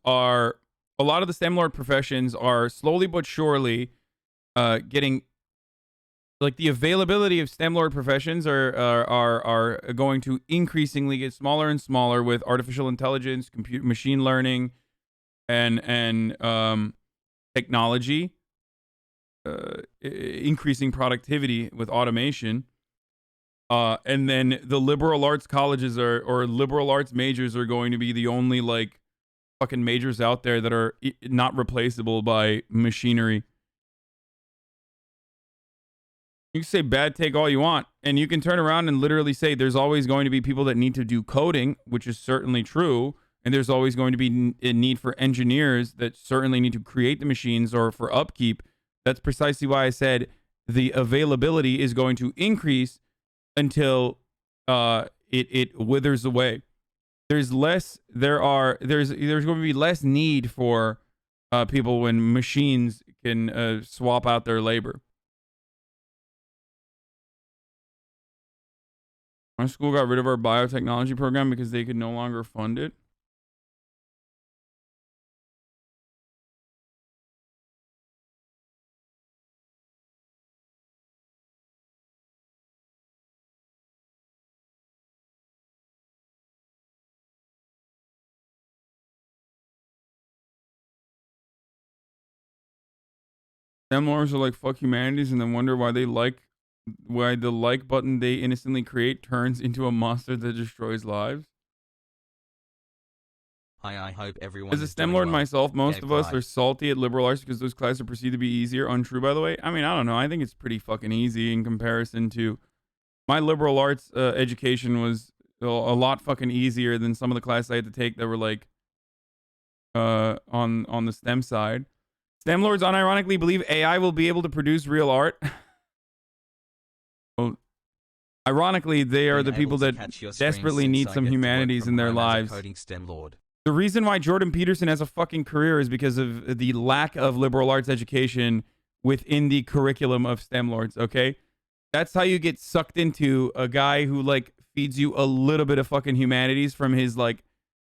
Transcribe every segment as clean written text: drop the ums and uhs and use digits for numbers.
are a lot of the STEM lord professions are slowly but surely getting like the availability of STEM lord professions are going to increasingly get smaller and smaller with artificial intelligence, machine learning, and technology increasing productivity with automation. And then the liberal arts colleges or liberal arts majors are going to be the only like fucking majors out there that are not replaceable by machinery. You can say bad take all you want, and you can turn around and literally say there's always going to be people that need to do coding, which is certainly true, and there's always going to be a need for engineers that certainly need to create the machines or for upkeep. That's precisely why I said the availability is going to increase until it withers away. There's going to be less need for people when machines can swap out their labor. My school got rid of our biotechnology program because they could no longer fund it. STEM lords are like fuck humanities and then wonder why the like button they innocently create turns into a monster that destroys lives. I hope everyone As a STEM lord myself, most of us are salty at liberal arts because those classes are perceived to be easier. Untrue, by the way. I mean, I don't know. I think it's pretty fucking easy in comparison to my liberal arts education was a lot fucking easier than some of the classes I had to take that were like on the STEM side. STEM lords unironically believe AI will be able to produce real art. Well, ironically, they are the people that desperately need some humanities in their lives. The reason why Jordan Peterson has a fucking career is because of the lack of liberal arts education within the curriculum of STEM lords, okay? That's how you get sucked into a guy who like feeds you a little bit of fucking humanities from his like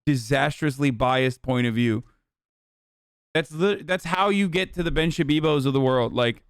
disastrously biased point of view. That's how you get to the Ben Shabibos of the world. Like,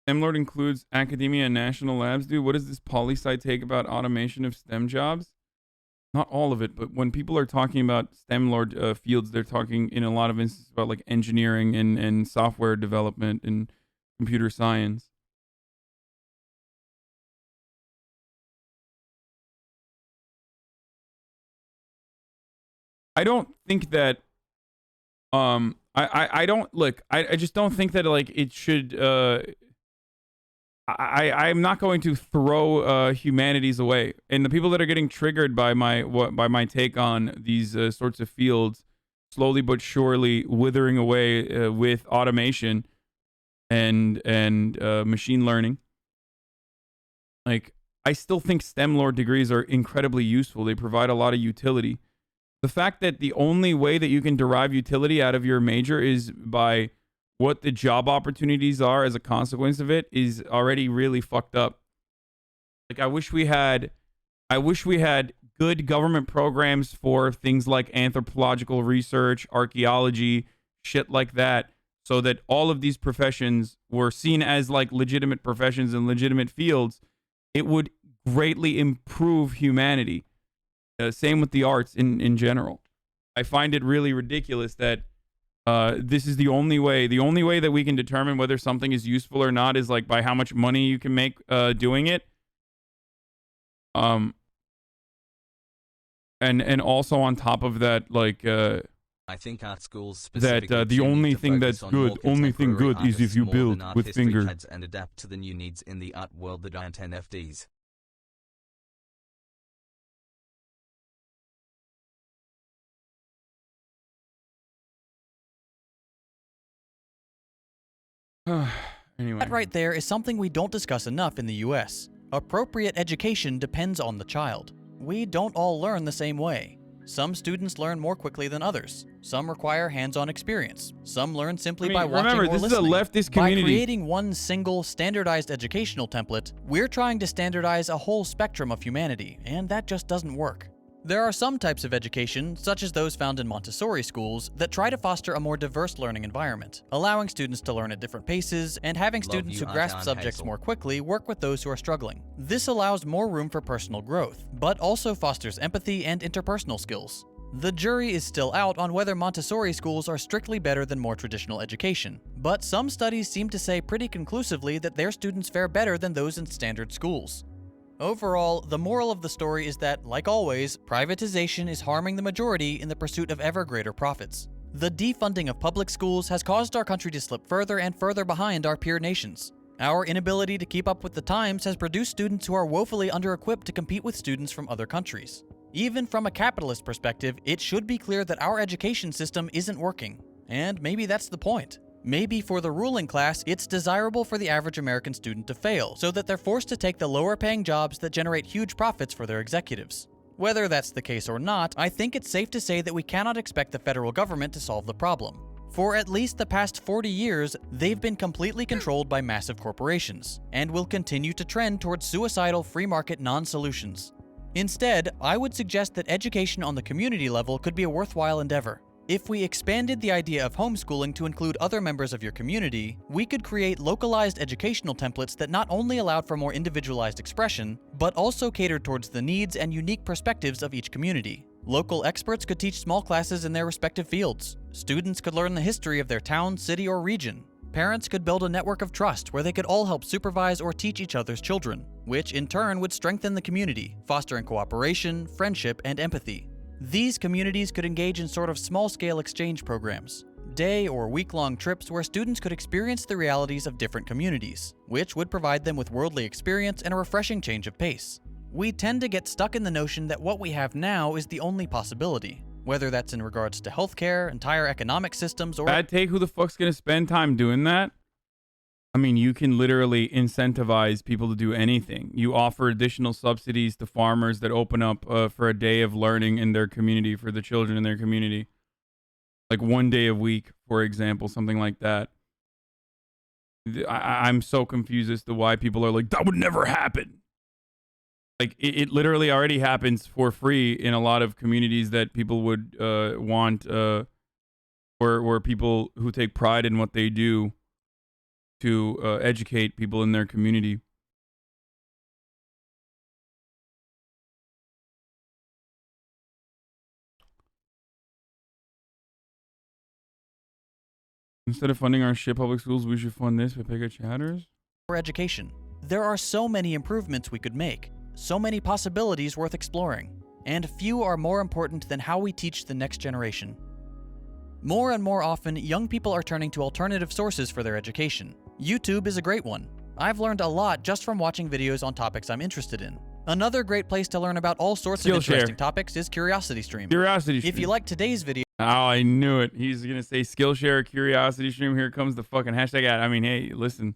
STEM lord includes academia and national labs, dude. What does this poli-sci take about automation of STEM jobs? Not all of it, but when people are talking about STEM lord fields, they're talking in a lot of instances about like engineering and software development and computer science. I don't think that I don't look I just don't think that like it should I'm not going to throw humanities away, and the people that are getting triggered by my take on these sorts of fields, slowly but surely withering away with automation and machine learning. Like, I still think STEM lord degrees are incredibly useful. They provide a lot of utility. The fact that the only way that you can derive utility out of your major is by what the job opportunities are as a consequence of it is already really fucked up. Like, I wish we had good government programs for things like anthropological research, archaeology, shit like that, so that all of these professions were seen as like legitimate professions and legitimate fields. It would greatly improve humanity. Same with the arts in general. I find it really ridiculous that this is the only way that we can determine whether something is useful or not is like by how much money you can make doing it. And also on top of that, like I think art schools that the only thing that's good, is if you build with fingers and adapt to the new needs in the art world that aren't NFTs. Anyway. That right there is something we don't discuss enough in the US. Appropriate education depends on the child. We don't all learn the same way. Some students learn more quickly than others. Some require hands-on experience. Some learn simply by watching remember, or this listening. is a leftist community. By creating one single standardized educational template, we're trying to standardize a whole spectrum of humanity, and that just doesn't work. There are some types of education, such as those found in Montessori schools, that try to foster a more diverse learning environment, allowing students to learn at different paces and having students who grasp subjects more quickly work with those who are struggling. This allows more room for personal growth, but also fosters empathy and interpersonal skills. The jury is still out on whether Montessori schools are strictly better than more traditional education, but some studies seem to say pretty conclusively that their students fare better than those in standard schools. Overall, the moral of the story is that, like always, privatization is harming the majority in the pursuit of ever greater profits. The defunding of public schools has caused our country to slip further and further behind our peer nations. Our inability to keep up with the times has produced students who are woefully under-equipped to compete with students from other countries. Even from a capitalist perspective, it should be clear that our education system isn't working. And maybe that's the point. Maybe for the ruling class, it's desirable for the average American student to fail, so that they're forced to take the lower-paying jobs that generate huge profits for their executives. Whether that's the case or not, I think it's safe to say that we cannot expect the federal government to solve the problem. For at least the past 40 years, they've been completely controlled by massive corporations, and will continue to trend towards suicidal free-market non-solutions. Instead, I would suggest that education on the community level could be a worthwhile endeavor. If we expanded the idea of homeschooling to include other members of your community, we could create localized educational templates that not only allowed for more individualized expression, but also catered towards the needs and unique perspectives of each community. Local experts could teach small classes in their respective fields. Students could learn the history of their town, city, or region. Parents could build a network of trust where they could all help supervise or teach each other's children, which in turn would strengthen the community, fostering cooperation, friendship, and empathy. These communities could engage in sort of small-scale exchange programs, day or week-long trips where students could experience the realities of different communities, which would provide them with worldly experience and a refreshing change of pace. We tend to get stuck in the notion that what we have now is the only possibility, whether that's in regards to healthcare, entire economic systems, or— Bad take, who the fuck's gonna spend time doing that? I mean, you can literally incentivize people to do anything. You offer additional subsidies to farmers that open up for a day of learning in their community for the children in their community. Like 1 day a week, for example, something like that. I'm so confused as to why people are like, that would never happen. Like, it literally already happens for free in a lot of communities that people would want, or people who take pride in what they do to educate people in their community. Instead of funding our shit public schools, we should fund this with bigger chatters. For education. There are so many improvements we could make, so many possibilities worth exploring, and few are more important than how we teach the next generation. More and more often, young people are turning to alternative sources for their education. YouTube is a great one. I've learned a lot just from watching videos on topics I'm interested in. Another great place to learn about all sorts of interesting topics is CuriosityStream. CuriosityStream. If you like today's video— Oh, I knew it. He's going to say Skillshare, CuriosityStream. Here comes the fucking hashtag ad. I mean, hey, listen.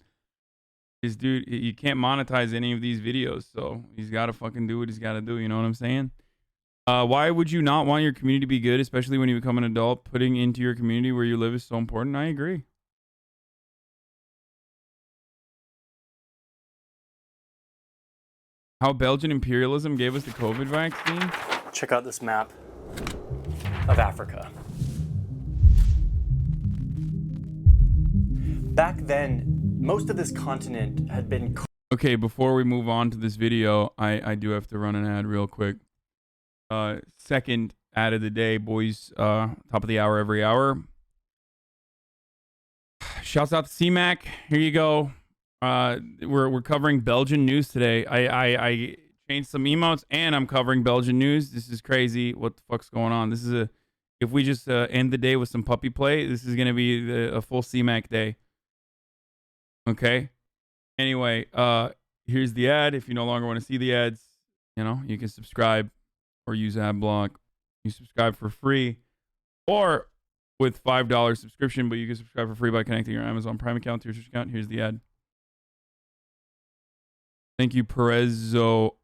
This dude, you can't monetize any of these videos, so he's got to fucking do what he's got to do. You know what I'm saying? Why would you not want your community to be good, especially when you become an adult? Putting into your community where you live is so important. I agree. How Belgian imperialism gave us the COVID vaccine? Check out this map of Africa. Back then, most of this continent had been— Okay, before we move on to this video, I do have to run an ad real quick. Second ad of the day, boys. Top of the hour every hour. Shouts out to CMAC. Here you go. We're covering Belgian news today. I changed some emotes and I'm covering Belgian news. This is crazy. What the fuck's going on? This is if we just end the day with some puppy play, this is gonna be a full CMAC day. Okay. Anyway, here's the ad. If you no longer want to see the ads, you know, you can subscribe or use ad block. You subscribe for free or with $5 subscription, but you can subscribe for free by connecting your Amazon Prime account to your Twitch account. Here's the ad. Thank you, Perezzo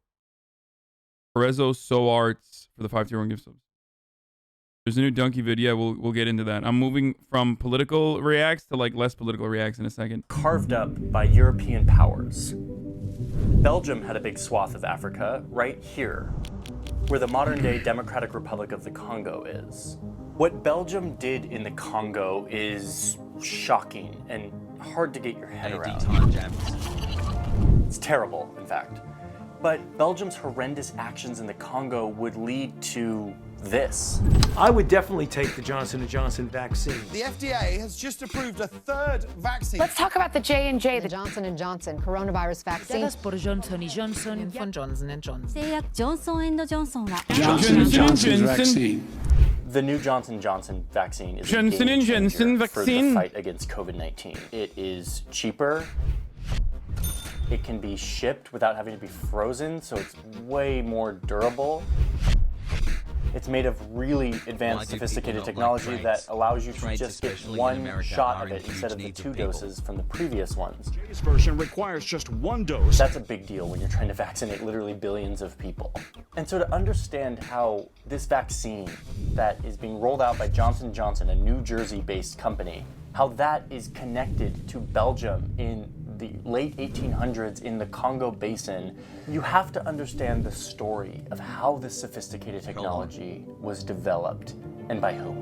So Arts for the 5-tier-1 gift subs. There's a new donkey vid. Yeah, we'll get into that. I'm moving from political reacts to like less political reacts in a second. Carved up by European powers. Belgium had a big swath of Africa right here, where the modern-day Democratic Republic of the Congo is. What Belgium did in the Congo is shocking and hard to get your head around. It's terrible, in fact. But Belgium's horrendous actions in the Congo would lead to this. I would definitely take the Johnson & Johnson vaccine. The FDA has just approved a third vaccine. Let's talk about the J&J, The Johnson & Johnson coronavirus vaccine. Johnson von Johnson & Johnson. 제약 존슨&존슨과 Johnson & Johnson vaccine. The new Johnson & Johnson vaccine is Johnson a game & Johnson changer for the vaccine. fight against COVID-19. It is cheaper. It can be shipped without having to be frozen, so it's way more durable. It's made of really advanced, sophisticated technology that allows you to just get one shot of it instead of the 2 doses from the previous ones. This version requires just 1 dose. That's a big deal when you're trying to vaccinate literally billions of people. And so to understand how this vaccine that is being rolled out by Johnson & Johnson, a New Jersey-based company, how that is connected to Belgium in the late 1800s in the Congo Basin, you have to understand the story of how this sophisticated technology was developed and by whom.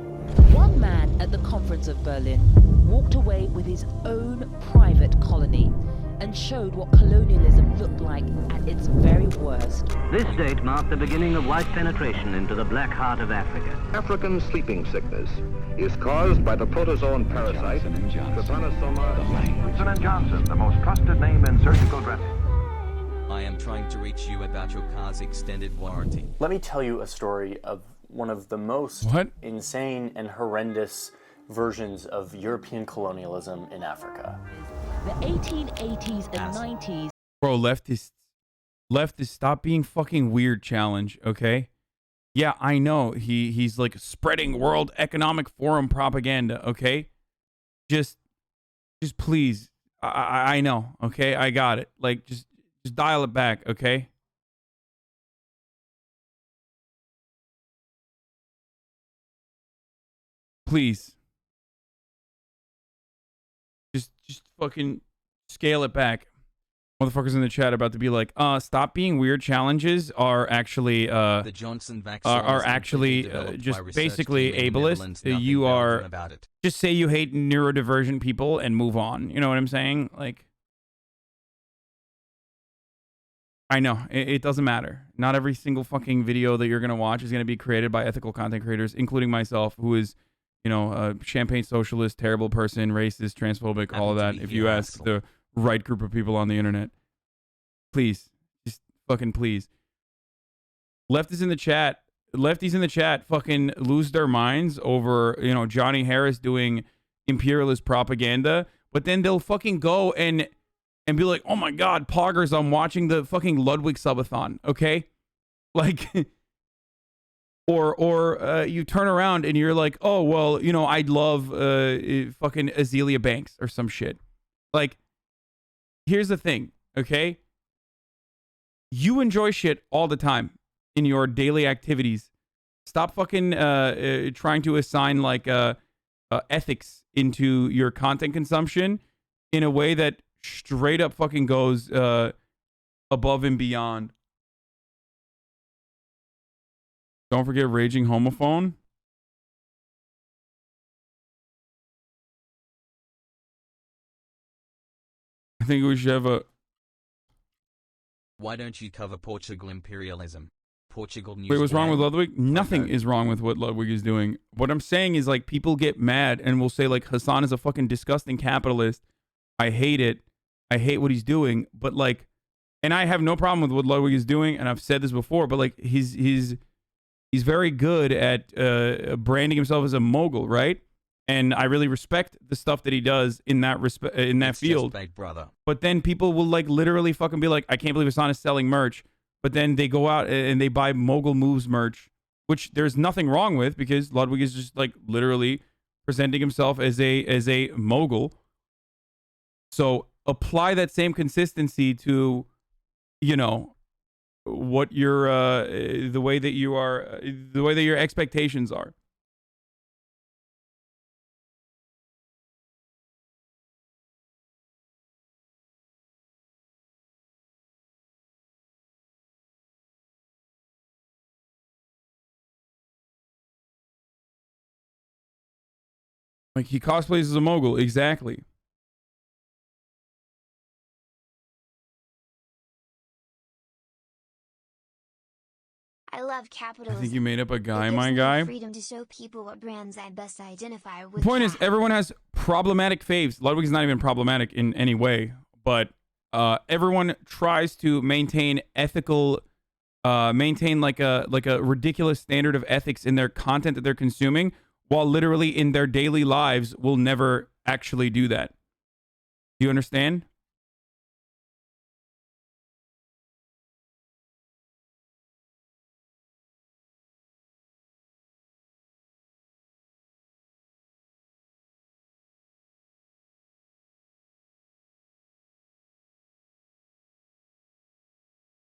One man at the conference of Berlin walked away with his own private colony and showed what colonialism looked like at its very worst. This date marked the beginning of white penetration into the black heart of Africa. African sleeping sickness is caused by the protozoan parasite Johnson & Johnson, the most trusted name in surgical dressing. I am trying to reach you about your car's extended warranty. Let me tell you a story of one of the most insane and horrendous versions of European colonialism in Africa. The 1880s and 90s. Bro, leftists, stop being fucking weird challenge, okay? Yeah, I know he's like spreading World Economic Forum propaganda, okay? Just please, I know, okay? I got it. Like, just dial it back, okay? Please. Just fucking scale it back. Motherfuckers in the chat about to be like, stop being weird challenges are actually the Johnson vaccine are actually just basically ableist. You are just say you hate neurodivergent people and move on. You know what I'm saying? Like, I know it doesn't matter. Not every single fucking video that you're gonna watch is gonna be created by ethical content creators, including myself, who is, you know, a champagne socialist, terrible person, racist, transphobic, all of that. If you ask the right group of people on the internet, please, just fucking please. Lefties in the chat fucking lose their minds over, you know, Johnny Harris doing imperialist propaganda, but then they'll fucking go and be like, oh my god, poggers, I'm watching the fucking Ludwig subathon, okay? Like, or you turn around and you're like, oh well, you know, I'd love fucking Azealia Banks or some shit. Like, here's the thing, okay? You enjoy shit all the time in your daily activities. Stop fucking trying to assign like ethics into your content consumption in a way that straight up fucking goes above and beyond. Don't forget raging homophone. I think we should have a... Why don't you cover Portugal imperialism? Portugal news. Wait, what's wrong with Ludwig? Nothing is wrong with what Ludwig is doing. What I'm saying is, like, people get mad and will say, like, Hassan is a fucking disgusting capitalist. I hate it. I hate what he's doing. But, like, and I have no problem with what Ludwig is doing, and I've said this before, but, like, he's very good at branding himself as a mogul, right? And I really respect the stuff that he does in that field. Just bait, brother. But then people will like literally fucking be like, I can't believe Hassan is selling merch. But then they go out and they buy Mogul Moves merch, which there's nothing wrong with, because Ludwig is just like literally presenting himself as a mogul. So apply that same consistency to you know, what your the way that you are, the way that your expectations are. Like, he cosplays as a mogul, exactly. I love I capitalism. think you made up a guy, It gives my me guy. the freedom to show people what brands I best identify with. The point is, everyone has problematic faves. Ludwig's not even problematic in any way, but everyone tries to maintain ethical, maintain like a ridiculous standard of ethics in their content that they're consuming, while literally in their daily lives will never actually do that. Do you understand?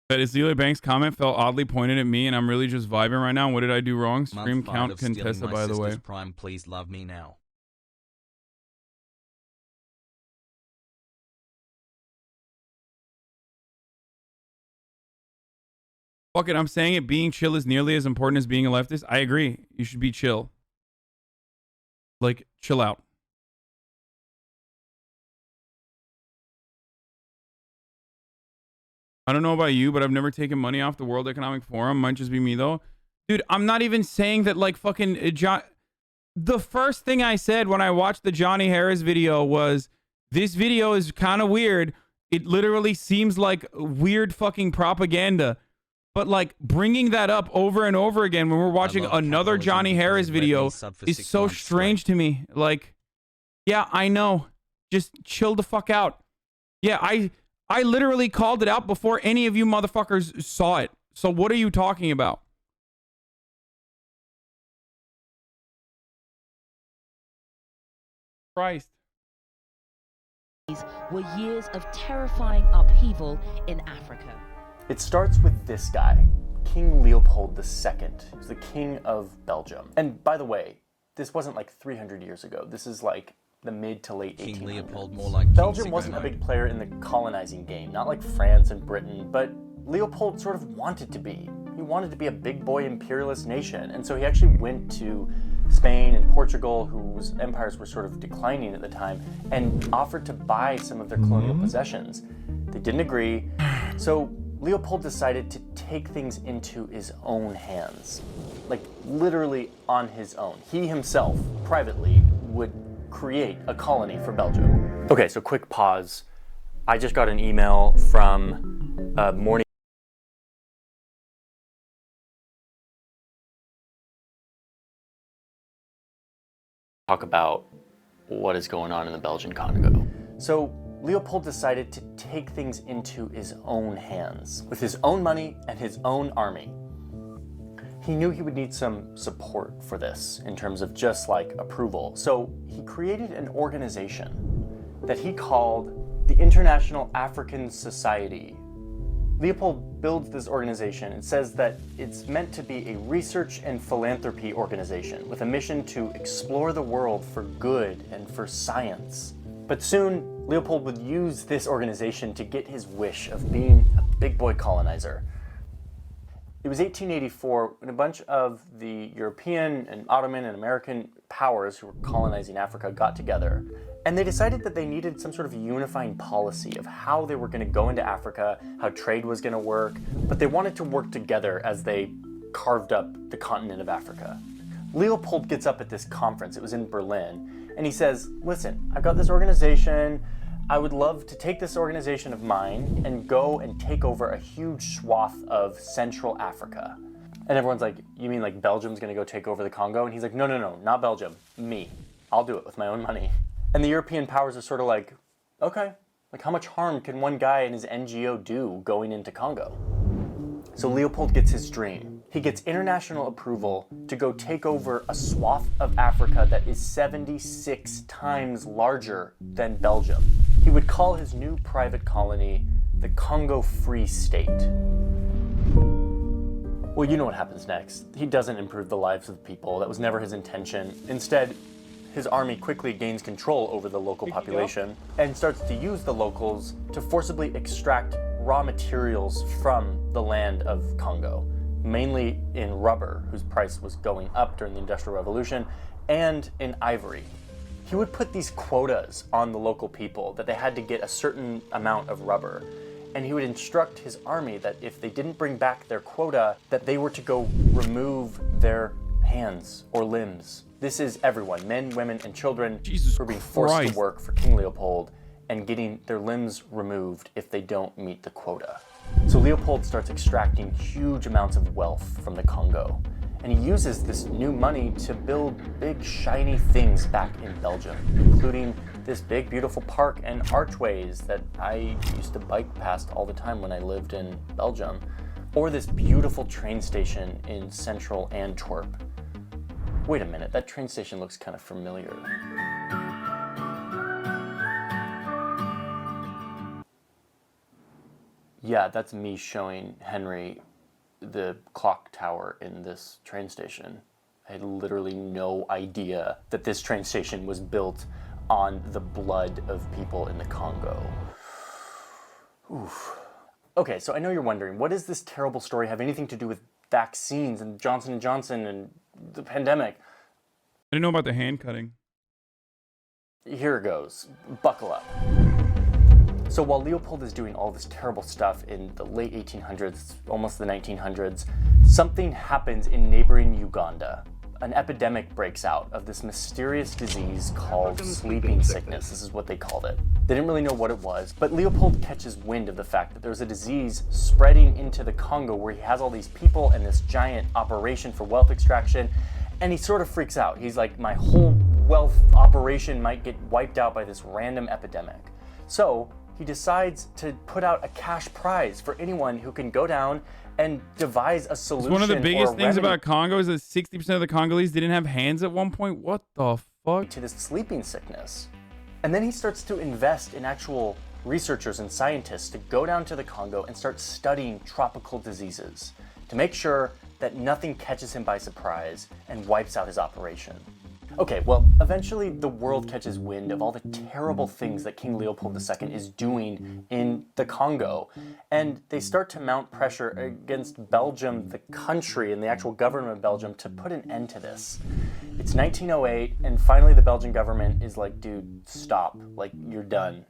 That Azealia Banks' comment felt oddly pointed at me, and I'm really just vibing right now. What did I do wrong? Stream Month 5 count of stealing Contessa, my by the way. sister's Prime, please love me now. Fuck it, I'm saying it. Being chill is nearly as important as being a leftist. I agree. You should be chill. Like, chill out. I don't know about you, but I've never taken money off the World Economic Forum. Might just be me, though. Dude, I'm not even saying that, like, fucking... The first thing I said when I watched the Johnny Harris video was, this video is kind of weird. It literally seems like weird fucking propaganda. But, like, bringing that up over and over again when we're watching another Johnny Harris video is so strange to me. Like, yeah, I know. Just chill the fuck out. Yeah, I literally called it out before any of you motherfuckers saw it. So what are you talking about? Christ. These were years of terrifying upheaval in Africa. It starts with this guy, King Leopold II. He was the king of Belgium. And by the way, this wasn't like 300 years ago. This is like the mid to late 1800s. King Leopold, more like Belgium wasn't a big player in the colonizing game, not like France and Britain, but Leopold sort of wanted to be. He wanted to be a big boy imperialist nation, and so he actually went to Spain and Portugal, whose empires were sort of declining at the time, and offered to buy some of their colonial possessions. They didn't agree, so Leopold decided to take things into his own hands. Like, literally on his own. He himself, privately, would create a colony for Belgium. Okay, so quick pause. I just got an email from Morning talk about what is going on in the Belgian Congo. So Leopold decided to take things into his own hands with his own money and his own army. He knew he would need some support for this in terms of just like approval. So he created an organization that he called the International African Society. Leopold builds this organization and says that it's meant to be a research and philanthropy organization with a mission to explore the world for good and for science. But soon, Leopold would use this organization to get his wish of being a big boy colonizer. It was 1884 when a bunch of the European and Ottoman and American powers who were colonizing Africa got together, and they decided that they needed some sort of unifying policy of how they were going to go into Africa, how trade was going to work, but they wanted to work together as they carved up the continent of Africa. Leopold gets up at this conference, it was in Berlin, and he says, listen, I've got this organization, I would love to take this organization of mine and go and take over a huge swath of Central Africa. And everyone's like, you mean like Belgium's gonna go take over the Congo? And he's like, no, not Belgium, me. I'll do it with my own money. And the European powers are sort of like, okay, like how much harm can one guy and his NGO do going into Congo? So Leopold gets his dream. He gets international approval to go take over a swath of Africa that is 76 times larger than Belgium. He would call his new private colony the Congo Free State. Well, you know what happens next. He doesn't improve the lives of the people. That was never his intention. Instead, his army quickly gains control over the local population and starts to use the locals to forcibly extract raw materials from the land of Congo, mainly in rubber, whose price was going up during the Industrial Revolution, and in ivory. He would put these quotas on the local people that they had to get a certain amount of rubber. And he would instruct his army that if they didn't bring back their quota, that they were to go remove their hands or limbs. This is everyone, men, women, and children who are being forced to work for King Leopold and getting their limbs removed if they don't meet the quota. So Leopold starts extracting huge amounts of wealth from the Congo. And he uses this new money to build big, shiny things back in Belgium, including this big, beautiful park and archways that I used to bike past all the time when I lived in Belgium, or this beautiful train station in central Antwerp. Wait a minute, that train station looks kind of familiar. Yeah, that's me showing Henry the clock tower in this train station. I had literally no idea that this train station was built on the blood of people in the Congo. Oof. Okay, so I know you're wondering, what does this terrible story have anything to do with vaccines and Johnson & Johnson and the pandemic? I didn't know about the hand cutting. Here it goes. Buckle up. So while Leopold is doing all this terrible stuff in the late 1800s, almost the 1900s, something happens in neighboring Uganda. An epidemic breaks out of this mysterious disease called sleeping sickness. This is what they called it. They didn't really know what it was, but Leopold catches wind of the fact that there's a disease spreading into the Congo where he has all these people and this giant operation for wealth extraction, and he sort of freaks out. He's like, my whole wealth operation might get wiped out by this random epidemic. So he decides to put out a cash prize for anyone who can go down and devise a solution. One of the biggest things remedy about Congo is that 60% of the Congolese didn't have hands at one point. What the fuck? To this sleeping sickness. And then he starts to invest in actual researchers and scientists to go down to the Congo and start studying tropical diseases to make sure that nothing catches him by surprise and wipes out his operation. Okay, well, eventually the world catches wind of all the terrible things that King Leopold II is doing in the Congo, and they start to mount pressure against Belgium, the country, and the actual government of Belgium to put an end to this. It's 1908, and finally the Belgian government is like, dude, stop, like, you're done.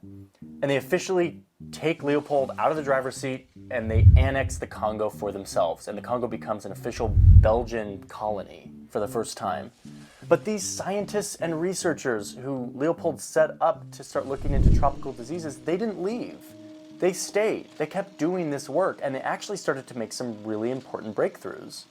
And they officially take Leopold out of the driver's seat, and they annex the Congo for themselves, and the Congo becomes an official Belgian colony for the first time. But these scientists and researchers who Leopold set up to start looking into tropical diseases, they didn't leave. They stayed. They kept doing this work, and they actually started to make some really important breakthroughs.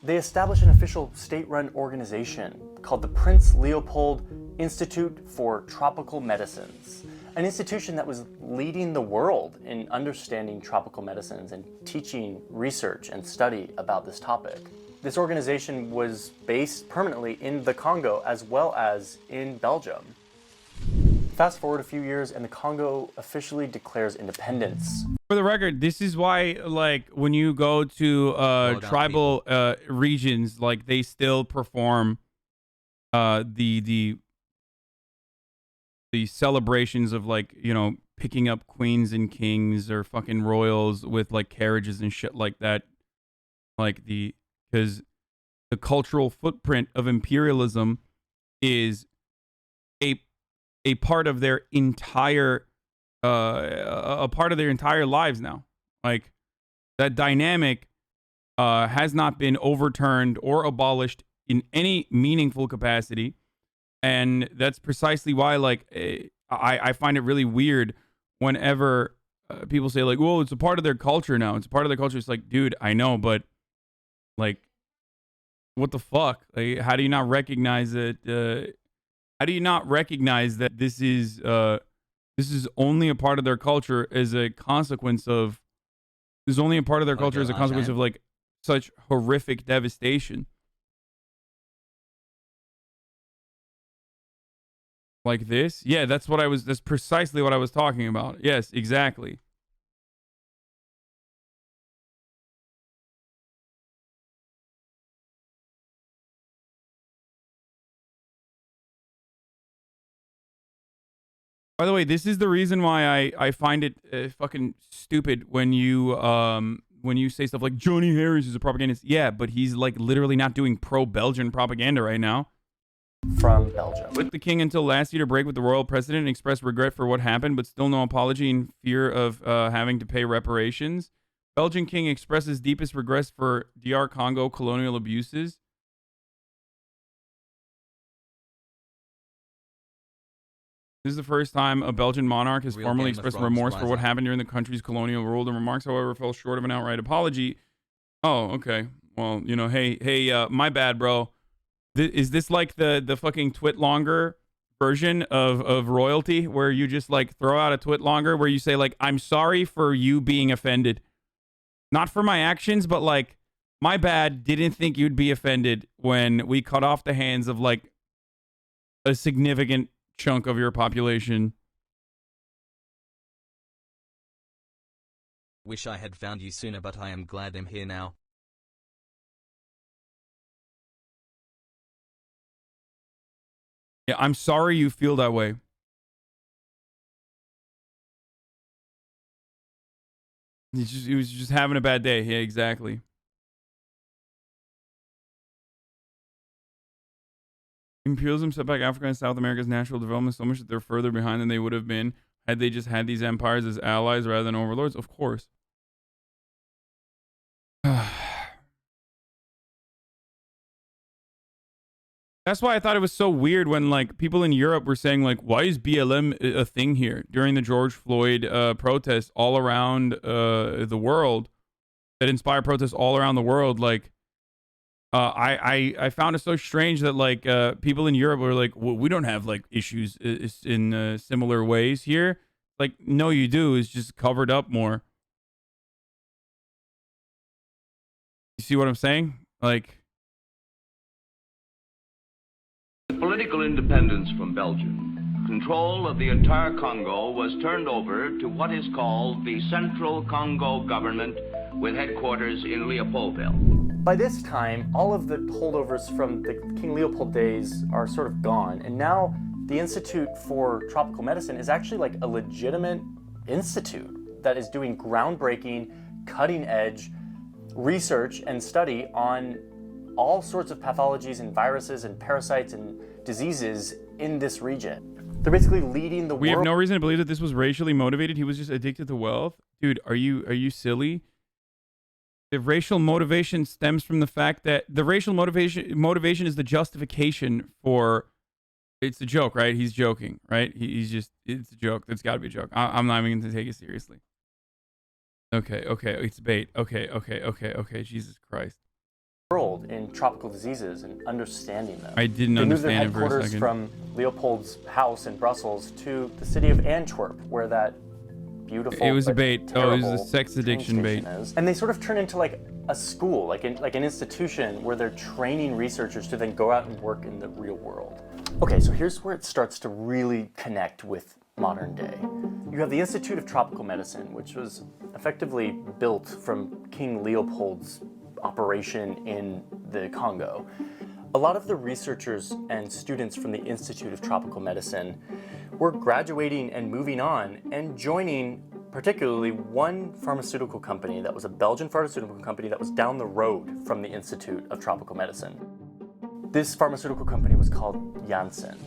They established an official state-run organization called the Prince Leopold Institute for Tropical Medicines, an institution that was leading the world in understanding tropical medicines and teaching research and study about this topic. This organization was based permanently in the Congo as well as in Belgium. Fast forward a few years and the Congo officially declares independence. For the record, this is why, like, when you go to tribal regions, like, they still perform the celebrations of, like, you know, picking up queens and kings or fucking royals with, like, carriages and shit like that. Like, because the cultural footprint of imperialism is a part of their entire lives now. Like, that dynamic has not been overturned or abolished in any meaningful capacity, and that's precisely why, like, I find it really weird whenever people say, like, well, it's a part of their culture now. It's a part of their culture. It's like, dude, I know, but, like, what the fuck? Like, how do you not recognize it? How do you not recognize that this is only a part of their culture as a consequence of? This is only a part of their culture as a consequence of, like, such horrific devastation. Like this? Yeah, that's precisely what I was talking about. Yes, exactly. By the way, this is the reason why I find it fucking stupid when you say stuff like Johnny Harris is a propagandist. Yeah, but he's like literally not doing pro-Belgian propaganda right now. From Belgium. With the king until last year to break with the royal precedent and express regret for what happened, but still no apology in fear of having to pay reparations. Belgian king expresses deepest regrets for DR Congo colonial abuses. This is the first time a Belgian monarch has formally expressed remorse for what happened during the country's colonial rule. The remarks, however, fell short of an outright apology. Oh, okay. Well, you know, hey, my bad, bro. Is this like the fucking twit-longer version of royalty, where you just like throw out a twit-longer where you say like, I'm sorry for you being offended. Not for my actions, but like, my bad, didn't think you'd be offended when we cut off the hands of like a significant chunk of your population. Wish I had found you sooner, but I am glad I'm here now. Yeah, I'm sorry you feel that way. He was just having a bad day. Yeah, exactly. Imperialism set back Africa and South America's natural development so much that they're further behind than they would have been had they just had these empires as allies rather than overlords. Of course. That's why I thought it was so weird when like people in Europe were saying like, why is BLM a thing here during the George Floyd protests all around the world, that inspire protests all around the world. Like, I found it so strange that like people in Europe were like, well, we don't have like issues in similar ways here. Like, no, you do. It's just covered up more. You see what I'm saying? Like, political independence from Belgium, control of the entire Congo was turned over to what is called the Central Congo Government, with headquarters in Leopoldville. By this time, all of the holdovers from the King Leopold days are sort of gone, and now the Institute for Tropical Medicine is actually like a legitimate institute that is doing groundbreaking, cutting-edge research and study on all sorts of pathologies and viruses and parasites and diseases in this region. They're basically leading the world. We have no reason to believe that this was racially motivated. He was just addicted to wealth. Dude, are you silly? The racial motivation stems from the fact that the racial motivation is the justification for. It's a joke, right? He's joking, right? He's just, it's a joke. It's got to be a joke. I'm not even going to take it seriously. Okay, it's bait. Okay, Jesus Christ. World in tropical diseases and understanding them. I didn't understand it for a second. They moved their headquarters from Leopold's house in Brussels to the city of Antwerp, where that beautiful. It was a bait. Oh, it was a sex addiction bait. And they sort of turn into like a school, like an institution where they're training researchers to then go out and work in the real world. Okay, so here's where it starts to really connect with modern day. You have the Institute of Tropical Medicine, which was effectively built from King Leopold's operation in the Congo. A lot of the researchers and students from the Institute of Tropical Medicine were graduating and moving on and joining particularly one pharmaceutical company that was a Belgian pharmaceutical company that was down the road from the Institute of Tropical Medicine. This pharmaceutical company was called Janssen.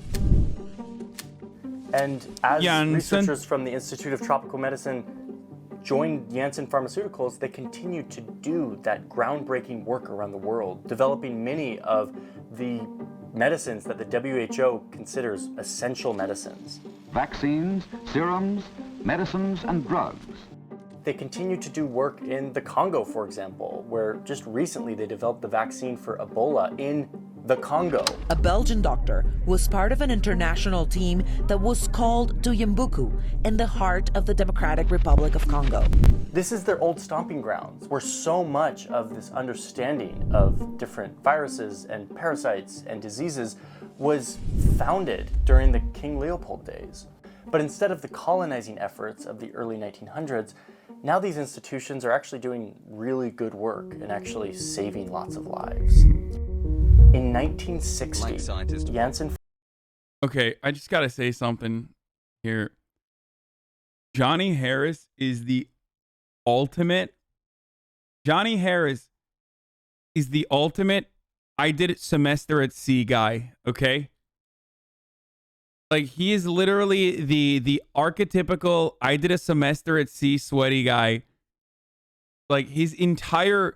And as researchers from the Institute of Tropical Medicine joined Janssen Pharmaceuticals, they continued to do that groundbreaking work around the world, developing many of the medicines that the WHO considers essential medicines. Vaccines, serums, medicines, and drugs. They continue to do work in the Congo, for example, where just recently they developed the vaccine for Ebola in the Congo. A Belgian doctor was part of an international team that was called to Yambuku, in the heart of the Democratic Republic of Congo. This is their old stomping grounds, where so much of this understanding of different viruses and parasites and diseases was founded during the King Leopold days. But instead of the colonizing efforts of the early 1900s, now these institutions are actually doing really good work and actually saving lots of lives. In 1960, Janssen... Okay, I just gotta say something here. Johnny Harris is the ultimate. Johnny Harris is the ultimate I did it semester at sea guy, okay? Like, he is literally the archetypical I did a semester at sea sweaty guy. Like, his entire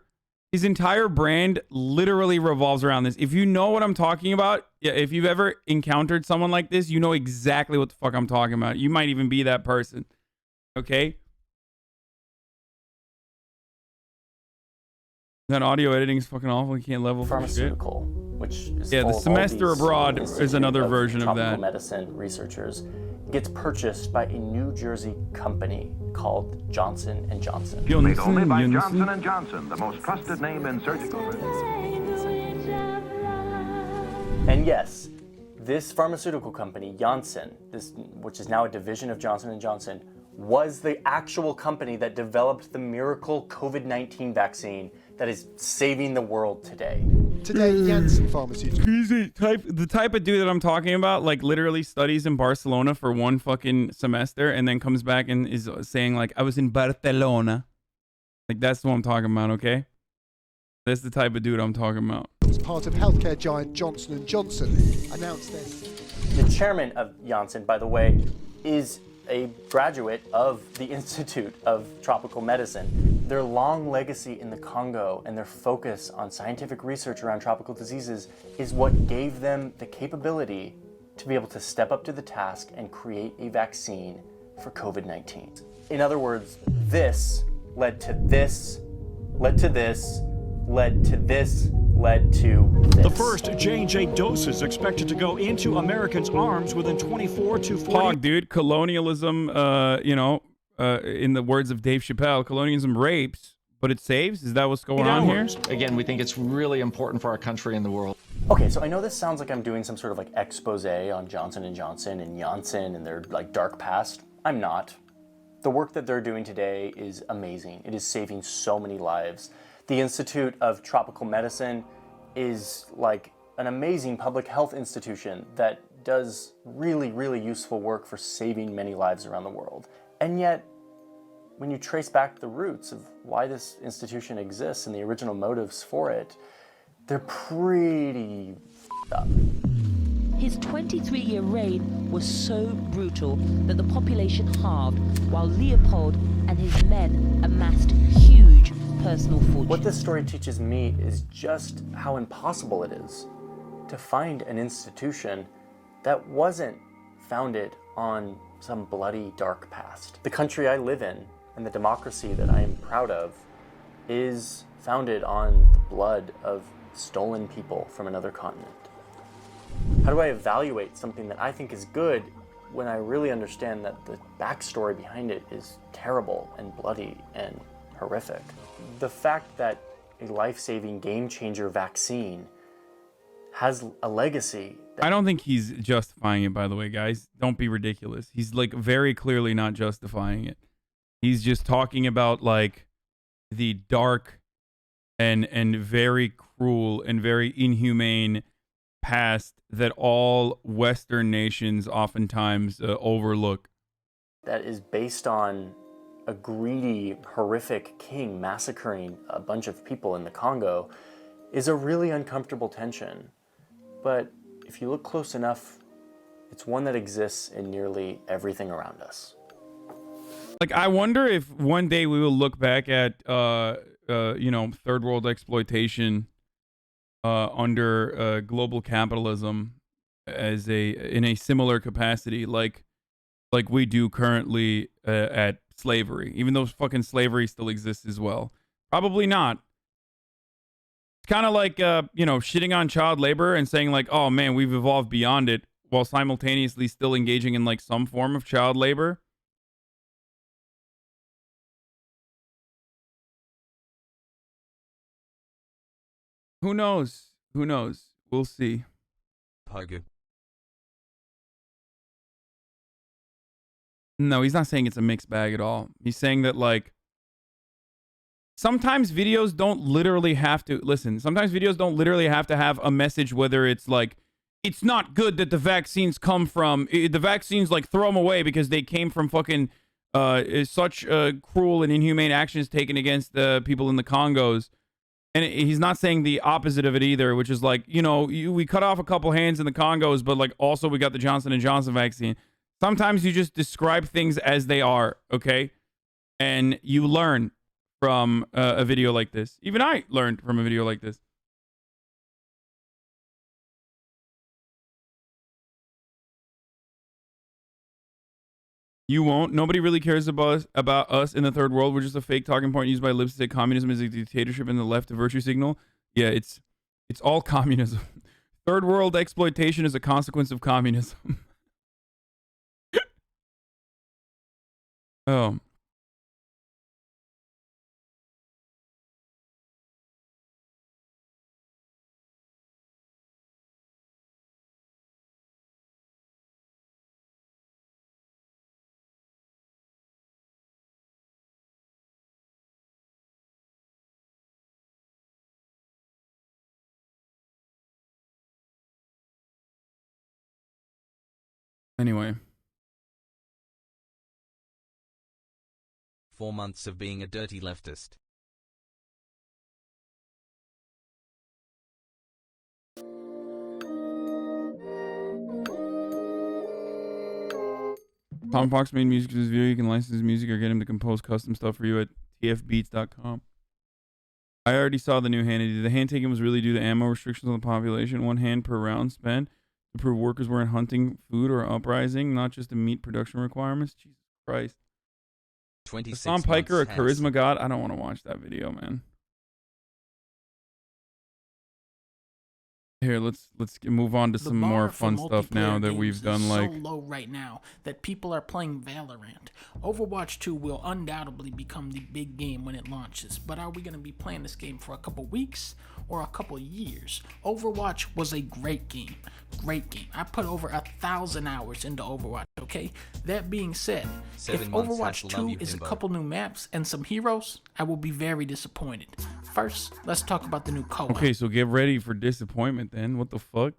brand literally revolves around this. If you know what I'm talking about, if you've ever encountered someone like this, you know exactly what the fuck I'm talking about. You might even be that person. Okay? That audio editing is fucking awful. You can't level pharmaceutical, which is the full of all semester these abroad Institute is another version of tropical that. medicine researchers, gets purchased by a New Jersey company called Johnson & Johnson. Made only by Johnson & Johnson, the most trusted name in surgical medicine. And yes, this pharmaceutical company, Janssen, which is now a division of Johnson & Johnson, was the actual company that developed the miracle COVID-19 vaccine that is saving the world today. Today, Janssen Pharmaceuticals. He's the type of dude that I'm talking about, like literally studies in Barcelona for one fucking semester and then comes back and is saying like, I was in Barcelona. Like, that's what I'm talking about, okay? That's the type of dude I'm talking about. Part of healthcare giant Johnson & Johnson announced this. The chairman of Janssen, by the way, is a graduate of the Institute of Tropical Medicine. Their long legacy in the Congo and their focus on scientific research around tropical diseases is what gave them the capability to be able to step up to the task and create a vaccine for COVID-19. In other words, this led to this, led to this, led to this, led to this. The first J&J doses expected to go into Americans' arms within 24 to 40. Pog, dude, colonialism, in the words of Dave Chappelle, colonialism rapes, but it saves? Is that what's going on here? Again, we think it's really important for our country and the world. Okay, so I know this sounds like I'm doing some sort of like expose on Johnson & Johnson and Janssen and their like dark past. I'm not. The work that they're doing today is amazing. It is saving so many lives. The Institute of Tropical Medicine is like an amazing public health institution that does really, really useful work for saving many lives around the world. And yet, when you trace back the roots of why this institution exists and the original motives for it, they're pretty f***ed up. His 23-year reign was so brutal that the population halved, while Leopold and his men amassed huge personal fortunes. What this story teaches me is just how impossible it is to find an institution that wasn't founded on some bloody dark past. The country I live in and the democracy that I am proud of is founded on the blood of stolen people from another continent. How do I evaluate something that I think is good when I really understand that the backstory behind it is terrible and bloody and horrific? The fact that a life-saving game-changer vaccine has a legacy. I don't think he's justifying it, by the way, guys. Don't be ridiculous. He's like very clearly not justifying it. He's just talking about like the dark and very cruel and very inhumane past that all Western nations oftentimes overlook. That is based on a greedy, horrific king massacring a bunch of people in the Congo is a really uncomfortable tension. But if you look close enough, it's one that exists in nearly everything around us. Like, I wonder if one day we will look back at, third world exploitation under global capitalism as in a similar capacity, like we do currently at slavery, even though fucking slavery still exists as well. Probably not. It's kind of like, shitting on child labor and saying like, oh man, we've evolved beyond it, while simultaneously still engaging in like some form of child labor. Who knows? Who knows? We'll see. No, he's not saying it's a mixed bag at all. He's saying that, like, sometimes videos don't literally have to... Listen, sometimes videos don't literally have to have a message, whether it's like, it's not good that the vaccines come from... The vaccines, like, throw them away because they came from fucking is such cruel and inhumane actions taken against the people in the Congos. And he's not saying the opposite of it either, which is like, you know, we cut off a couple hands in the Congos, but like also we got the Johnson & Johnson vaccine. Sometimes you just describe things as they are, okay? And you learn from a video like this. Even I learned from a video like this. You won't. Nobody really cares about us in the third world. We're just a fake talking point used by libs to say communism is a dictatorship and the left a virtue signal. Yeah, it's all communism. Third world exploitation is a consequence of communism. Oh. Anyway. 4 months of being a dirty leftist. Tom Fox made music for this video. You can license his music or get him to compose custom stuff for you at tfbeats.com. I already saw the new Hannity. The hand taken was really due to ammo restrictions on the population. 1 hand per round spent to prove workers weren't hunting food or uprising, not just to meet production requirements. Jesus Christ. 26 Tom Piker, a months charisma god? I don't want to watch that video, man. Here, let's move on to some more fun stuff now that we've done. Like, so low right now that people are playing Valorant. Overwatch 2 will undoubtedly become the big game when it launches, but are we going to be playing this game for a couple weeks or a couple years? Overwatch was a great game. Great game. I put over 1,000 hours into Overwatch, okay? That being said, if Overwatch 2 is a couple new maps and some heroes, I will be very disappointed. First, let's talk about the new co-op. okay, so get ready for disappointment then. What the fuck?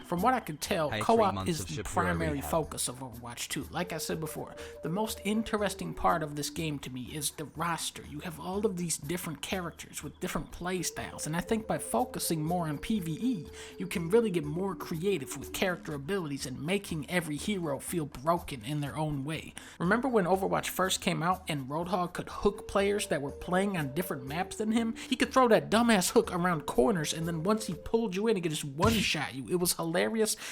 From what I can tell, co-op is the primary focus of Overwatch 2. Like I said before, the most interesting part of this game to me is the roster. You have all of these different characters with different play styles, and I think by focusing more on PvE, you can really get more creative with character abilities and making every hero feel broken in their own way. Remember when Overwatch first came out and Roadhog could hook players that were playing on different maps than him? He could throw that dumbass hook around corners, and then once he pulled you in, he could just one-shot you. It was hilarious.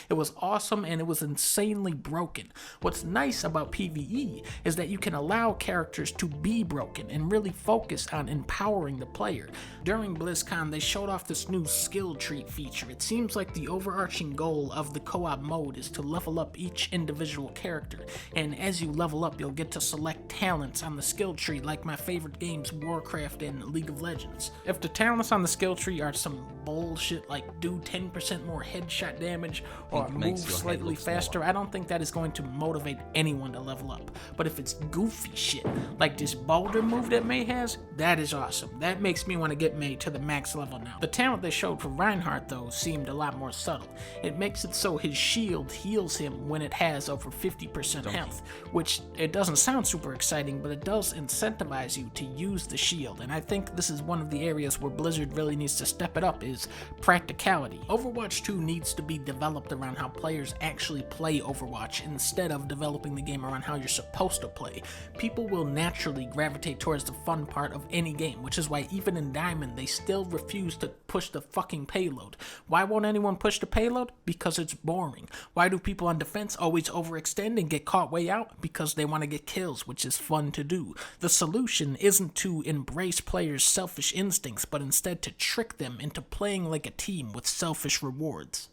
It was awesome, and it was insanely broken. What's nice about PvE is that you can allow characters to be broken and really focus on empowering the player. During BlizzCon, they showed off this new skill tree feature. It seems like the overarching goal of the co-op mode is to level up each individual character, and as you level up, you'll get to select talents on the skill tree, like my favorite games, Warcraft and League of Legends. If the talents on the skill tree are some bullshit like do 10% more headshot damage or move slightly faster, I don't think that is going to motivate anyone to level up. But if it's goofy shit, like this boulder move that Mei has, that is awesome. That makes me want to get Mei to the max level now. The talent they showed for Reinhardt, though, seemed a lot more subtle. It makes it so his shield heals him when it has over 50% health, which it doesn't sound super exciting, but it does incentivize you to use the shield, and I think this is one of the areas where Blizzard really needs to step it up, is practicality. Overwatch 2 needs to be developed around how players actually play Overwatch instead of developing the game around how you're supposed to play. People will naturally gravitate towards the fun part of any game, which is why even in Diamond they still refuse to push the fucking payload. Why won't anyone push the payload? Because it's boring. Why do people on defense always overextend and get caught way out? Because they want to get kills, which is fun to do. The solution isn't to embrace players' selfish instincts, but instead to trick them into playing like a team with selfish rewards.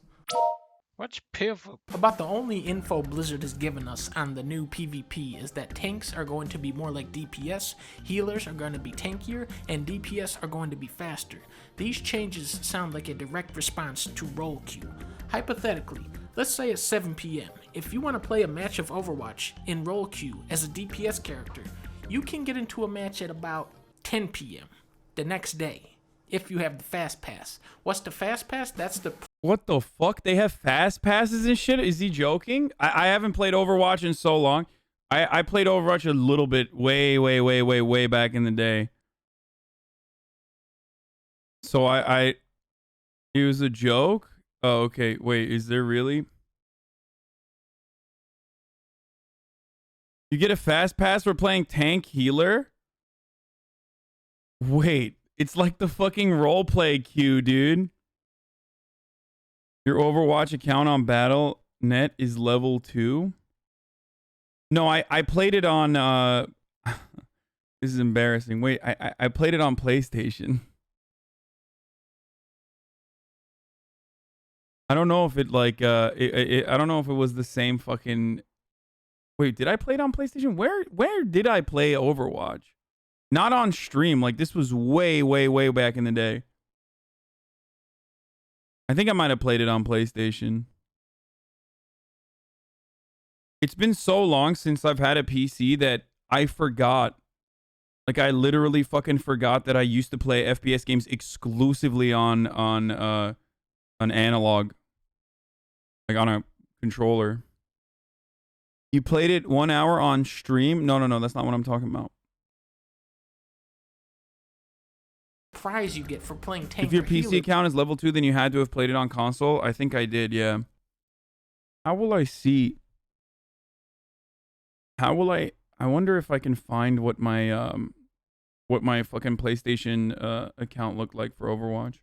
What's pivotal? About the only info Blizzard has given us on the new PvP is that tanks are going to be more like DPS, healers are going to be tankier, and DPS are going to be faster. These changes sound like a direct response to roll queue. Hypothetically, let's say it's 7 PM. If you want to play a match of Overwatch in roll queue as a DPS character, you can get into a match at about 10 PM the next day if you have the fast pass. What's the fast pass? That's the What the fuck? They have fast passes and shit? Is he joking? I haven't played Overwatch in so long. I played Overwatch a little bit way back in the day. So it was a joke? Oh, okay. Wait, is there really? You get a fast pass for playing tank healer? Wait, it's like the fucking roleplay queue, dude. Your Overwatch account on Battle.net is level 2? No, I played it on this is embarrassing. Wait, I played it on PlayStation. I don't know if it like I don't know if it was the same fucking. Wait, did I play it on PlayStation? Where did I play Overwatch? Not on stream. Like this was way back in the day. I think I might have played it on PlayStation. It's been so long since I've had a PC that I forgot. Like I literally fucking forgot that I used to play FPS games exclusively on an analog. Like on a controller. You played it 1 hour on stream? No, that's not what I'm talking about. Prize you get for playing tank. If your PC account is level 2, then you had to have played it on console. I think I did, yeah. How will I see? How will I wonder if I can find what my fucking PlayStation account looked like for Overwatch.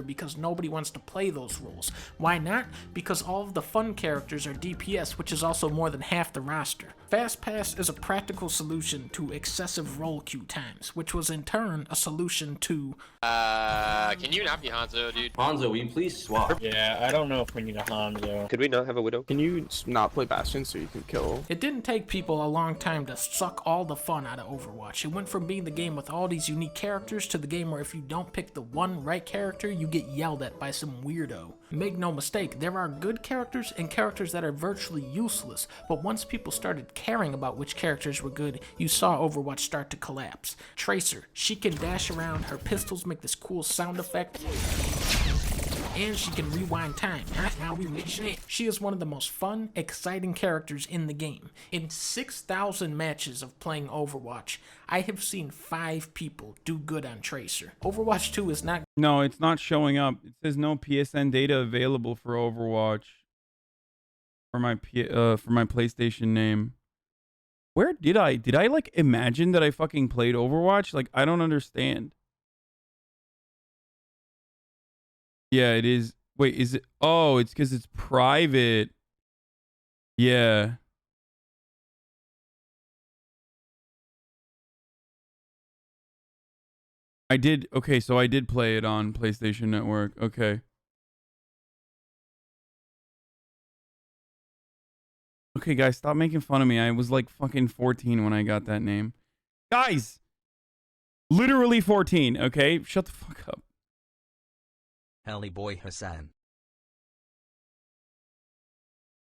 Because nobody wants to play those roles. Why not? Because all of the fun characters are DPS, which is also more than half the roster. Fast Pass is a practical solution to excessive role queue times, which was in turn a solution to... Can you not be Hanzo, dude? Hanzo, will you please swap? Yeah, I don't know if we need a Hanzo. Could we not have a Widow? Can you not play Bastion so you can kill? It didn't take people a long time to suck all the fun out of Overwatch. It went from being the game with all these unique characters to the game where if you don't pick the one right character, you get yelled at by some weirdo. Make no mistake, there are good characters and characters that are virtually useless, but once people started caring about which characters were good, you saw Overwatch start to collapse. Tracer, she can dash around, her pistols make this cool sound effect, and she can rewind time. Now we mention it. She is one of the most fun, exciting characters in the game. In 6,000 matches of playing Overwatch, I have seen 5 people do good on Tracer. Overwatch 2 is not... No, it's not showing up. It says no PSN data available for Overwatch. For my PlayStation name. Where did I like imagine that I fucking played Overwatch? Like I don't understand. Yeah, it is. Wait, is it? Oh, it's because it's private. Yeah. I did. Okay, so I did play it on PlayStation Network. Okay. Okay, guys, stop making fun of me. I was like fucking 14 when I got that name. Guys! Literally 14, okay? Shut the fuck up. Helly boy Hassan.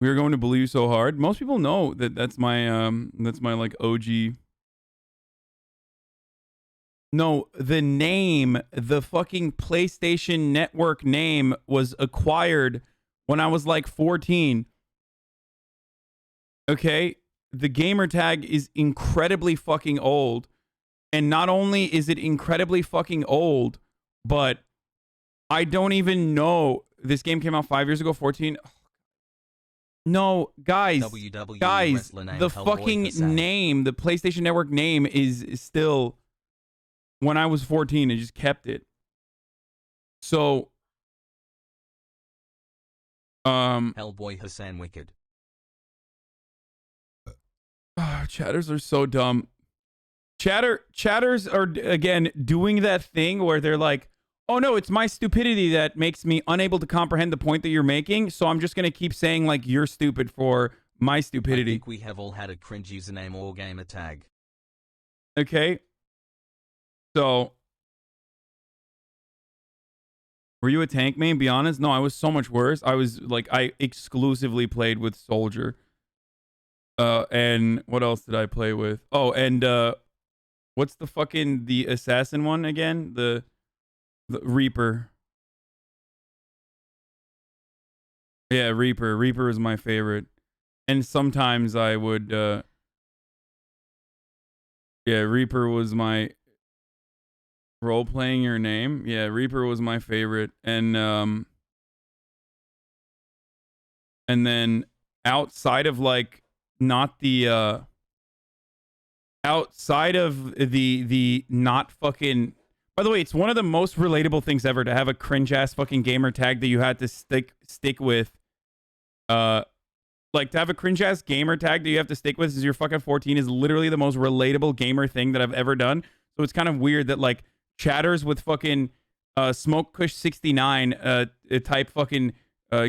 We are going to bully you so hard. Most people know that that's my like OG. No, the name, the fucking PlayStation Network name was acquired when I was like 14. Okay? The gamer tag is incredibly fucking old. And not only is it incredibly fucking old, but I don't even know. This game came out 5 years ago, 14. No, guys, the fucking name, the PlayStation Network name is still when I was 14. I just kept it. So, Hellboy Hassan Wicked. Chatters are so dumb. Chatters are again doing that thing where they're like, oh no, it's my stupidity that makes me unable to comprehend the point that you're making, so I'm just gonna keep saying like you're stupid for my stupidity. I think we have all had a cringe username or gamer tag. Okay. So were you a tank main? Be honest. No, I was so much worse. I was like, I exclusively played with Soldier. And what else did I play with? Oh, and what's the fucking the assassin one again? The Reaper. Yeah, Reaper. Reaper is my favorite. And sometimes I would yeah, Reaper was my role playing your name. Yeah, Reaper was my favorite. And then outside of like not the outside of the not fucking, by the way, it's one of the most relatable things ever to have a cringe ass fucking gamer tag that you had to stick with. Like to have a cringe ass gamer tag that you have to stick with since you're fucking 14 is literally the most relatable gamer thing that I've ever done. So it's kind of weird that like chatters with fucking Smoke Kush 69 type fucking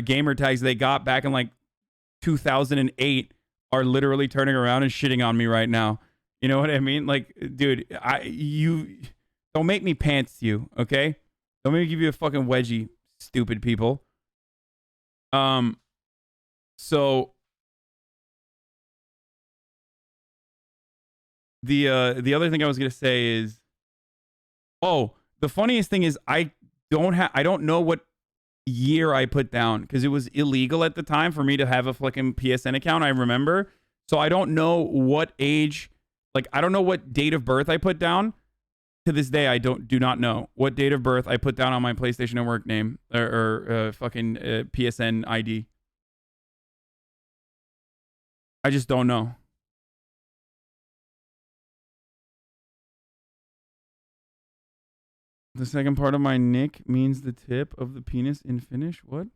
gamer tags they got back in like 2008 are literally turning around and shitting on me right now. You know what I mean? Like, dude, you don't make me pants you, okay? Don't make me give you a fucking wedgie, stupid people. So the other thing I was gonna say is, oh, the funniest thing is I don't know what year I put down because it was illegal at the time for me to have a fucking PSN account. I remember, so I don't know what age, like I don't know what date of birth I put down. To this day, I do not know what date of birth I put down on my PlayStation Network name or fucking PSN ID. I just don't know. The second part of my nick means the tip of the penis in Finnish. What?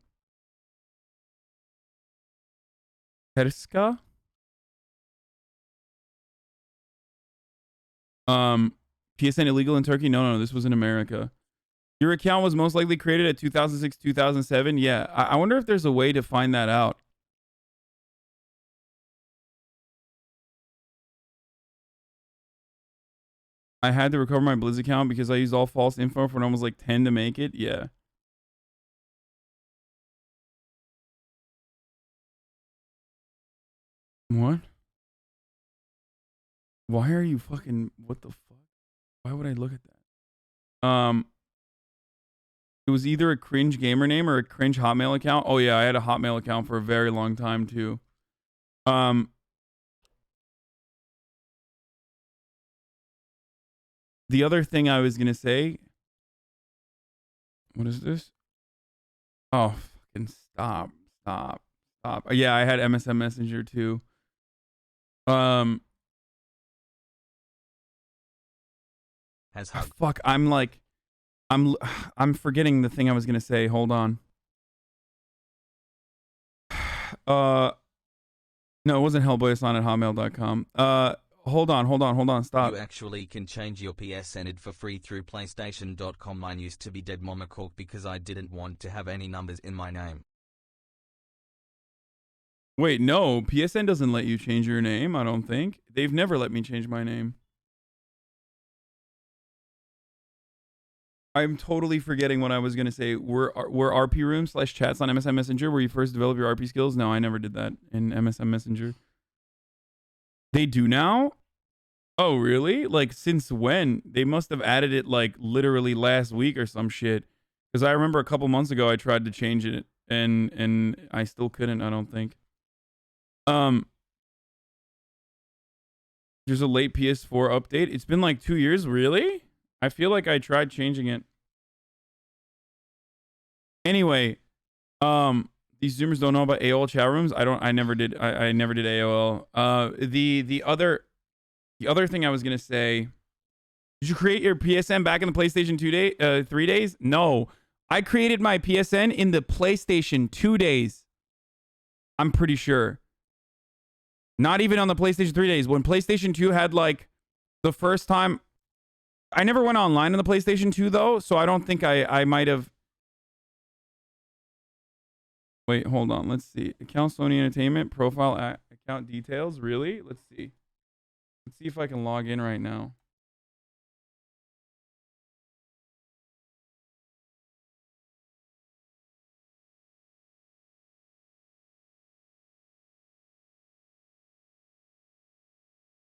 Perska? PSN illegal in Turkey? No, this was in America. Your account was most likely created at 2006, 2007. Yeah, I wonder if there's a way to find that out. I had to recover my Blizz account because I used all false info for almost like 10 to make it. Yeah. What? Why are you fucking... What the fuck? Why would I look at that? It was either a cringe gamer name or a cringe Hotmail account. Oh yeah, I had a Hotmail account for a very long time too. The other thing I was gonna say... What is this? Oh, fucking stop. Yeah, I had MSN Messenger too. Fuck, I'm forgetting the thing I was gonna say. Hold on. No, it wasn't hellboyasan at hotmail.com. Hold on. Stop. You actually can change your PSN ID for free through PlayStation.com. Mine used to be Dead Mama Cork because I didn't want to have any numbers in my name. Wait, no, PSN doesn't let you change your name, I don't think. They've never let me change my name. I'm totally forgetting what I was going to say. Were RP rooms / chats on MSN Messenger where you first develop your RP skills? No, I never did that in MSN Messenger. They do now? Oh, really? Like, since when? They must have added it, like, literally last week or some shit. Because I remember a couple months ago I tried to change it, and I still couldn't, I don't think. There's a late PS4 update. It's been like 2 years, really? I feel like I tried changing it. Anyway, these Zoomers don't know about AOL chat rooms. I never did. I never did AOL. The other thing I was gonna say, did you create your PSN back in the PlayStation 3 days? No, I created my PSN in the PlayStation 2 days. I'm pretty sure. Not even on the PlayStation 3 days. When PlayStation 2 had like the first time. I never went online on the PlayStation 2 though, so I don't think I might have. Wait, hold on. Let's see. Account Sony Entertainment, profile, account details. Really? Let's see. Let's see if I can log in right now.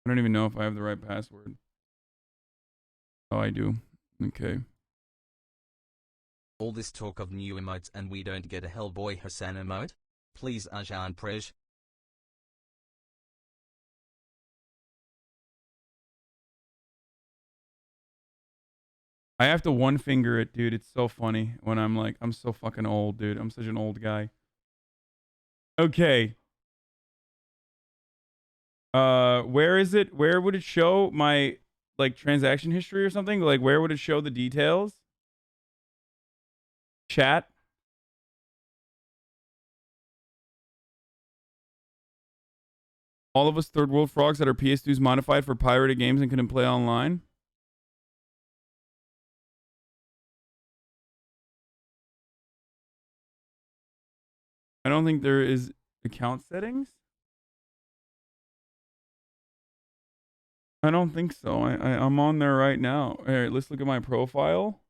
I don't even know if I have the right password. Oh, I do. Okay. All this talk of new emotes and we don't get a Hellboy Hassan emote? Please Ajahn Prej. I have to one finger it, dude. It's so funny when I'm like, I'm so fucking old, dude. I'm such an old guy. Okay. Where is it? Where would it show my like transaction history or something? Like where would it show the details? Chat. All of us third world frogs that are PS2s modified for pirated games and couldn't play online. I don't think there is account settings. I don't think so. I'm on there right now. All right, let's look at my profile.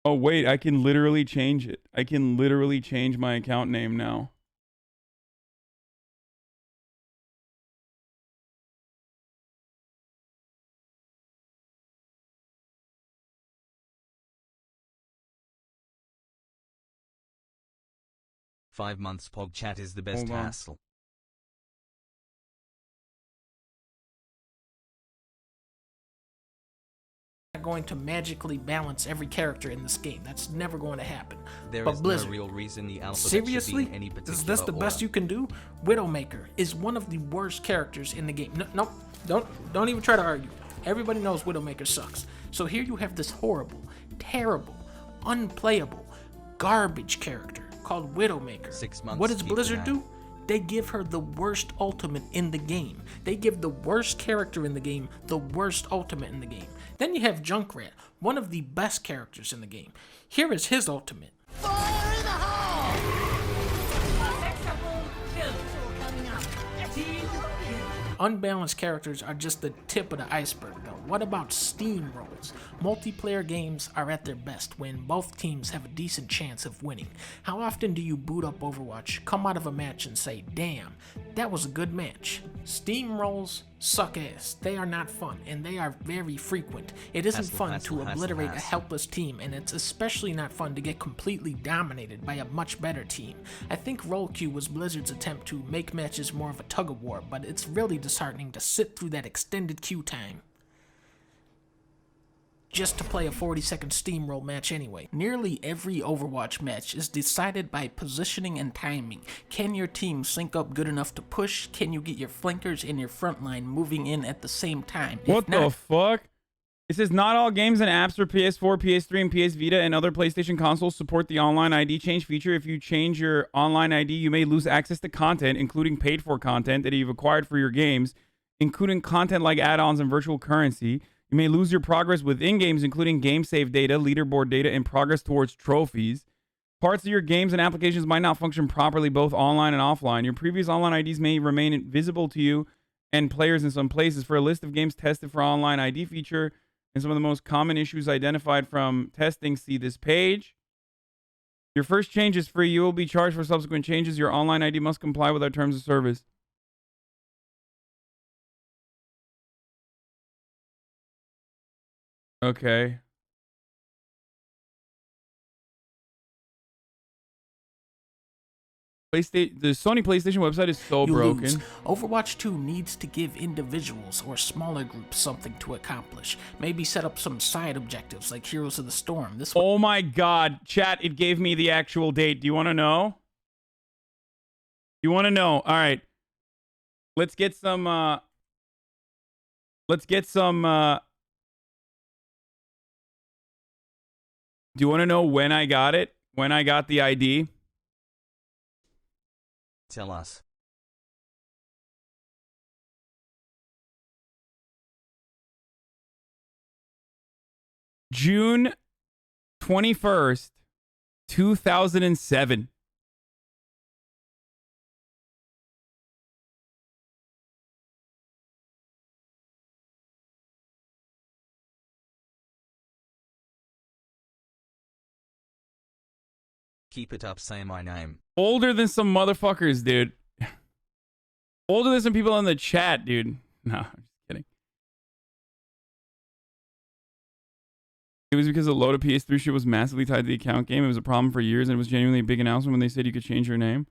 Oh, wait, I can literally change it. I can literally change my account name now. Five months PogChat is the best hassle. Going to magically balance every character in this game. That's never going to happen. There but is Blizzard, no real reason the alphabet seriously, should be in any particular is this the best order. you can do? Widowmaker is one of the worst characters in the game. No, don't even try to argue. Everybody knows Widowmaker sucks. So here you have this horrible, terrible, unplayable, garbage character called Widowmaker. 6 months. What does Blizzard do? They give her the worst ultimate in the game. They give the worst character in the game the worst ultimate in the game. Then you have Junkrat, one of the best characters in the game. Here is his ultimate. Fire in the hole! Unbalanced characters are just the tip of the iceberg, though. What about steamrolls? Multiplayer games are at their best when both teams have a decent chance of winning. How often do you boot up Overwatch, come out of a match and say, damn, that was a good match? Steamrolls suck ass. They are not fun, and they are very frequent. It isn't fun to obliterate a helpless team, and it's especially not fun to get completely dominated by a much better team. I think Roll Queue was Blizzard's attempt to make matches more of a tug-of-war, but it's really disheartening to sit through that extended queue time just to play a 40-second steamroll match anyway. Nearly every Overwatch match is decided by positioning and timing. Can your team sync up good enough to push? Can you get your flankers and your front line moving in at the same time? What the fuck? It says not all games and apps for PS4, PS3, and PS Vita and other PlayStation consoles support the online ID change feature. If you change your online ID, you may lose access to content, including paid-for content that you've acquired for your games, including content like add-ons and virtual currency. You may lose your progress within games, including game save data, leaderboard data, and progress towards trophies. Parts of your games and applications might not function properly both online and offline. Your previous online IDs may remain invisible to you and players in some places. For a list of games tested for online ID feature and some of the most common issues identified from testing, see this page. Your first change is free. You will be charged for subsequent changes. Your online ID must comply with our terms of service. Okay. The Sony PlayStation website is so broken. Lose. Overwatch 2 needs to give individuals or smaller groups something to accomplish. Maybe set up some side objectives like Heroes of the Storm. Oh my god, chat, it gave me the actual date. Do you want to know? You want to know? All right. Let's get some do you want to know when I got it? When I got the ID? Tell us. June 21st, 2007. Keep it up, say my name. Older than some motherfuckers, dude. Older than some people in the chat, dude. No, I'm just kidding. It was because the load of PS3 shit was massively tied to the account game. It was a problem for years, and it was genuinely a big announcement when they said you could change your name.